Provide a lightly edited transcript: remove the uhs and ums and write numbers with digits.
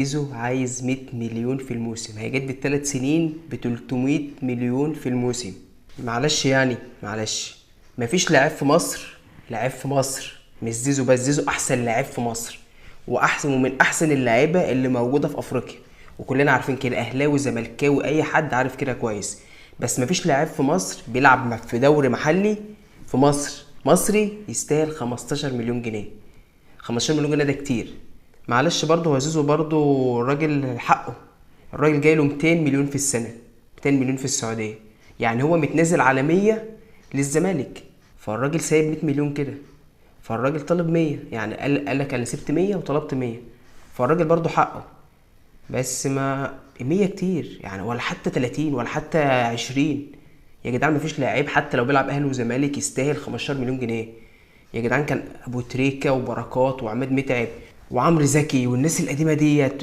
زيزو عايز 100 مليون في الموسم، هيجدد 3 سنين ب 300 مليون في الموسم. معلش يعني معلش، مفيش لاعب في مصر، لاعب في مصر مش زيزو بس، زيزو احسن لاعب في مصر واحسن ومن احسن اللعيبه اللي موجوده في افريقيا، وكلنا عارفين كده، اهلاوي زملكاوي اي حد عارف كده كويس. بس مفيش لاعب في مصر بيلعب في دوري محلي في مصر مصري يستاهل 15 مليون جنيه. 15 مليون جنيه ده كتير. معلش برضه هو زيزو برضه الراجل حقه، الراجل جاي له 200 مليون في السنه، 200 مليون في السعوديه، يعني هو متنازل على 100 للزمالك، فالراجل سايب 100 مليون كده، فالراجل طلب 100، يعني قال لك انا سبت 100 وطلبت 100، فالراجل برضه حقه. بس ما 100 كتير يعني، ولا حتى 30 ولا حتى 20. يا جدعان مفيش لاعب حتى لو بيلعب اهلي وزمالك يستاهل 15 مليون جنيه. يا جدعان كان ابو تريكة وبركات وعماد متعب وعمرو زكي والناس القديمه ديت،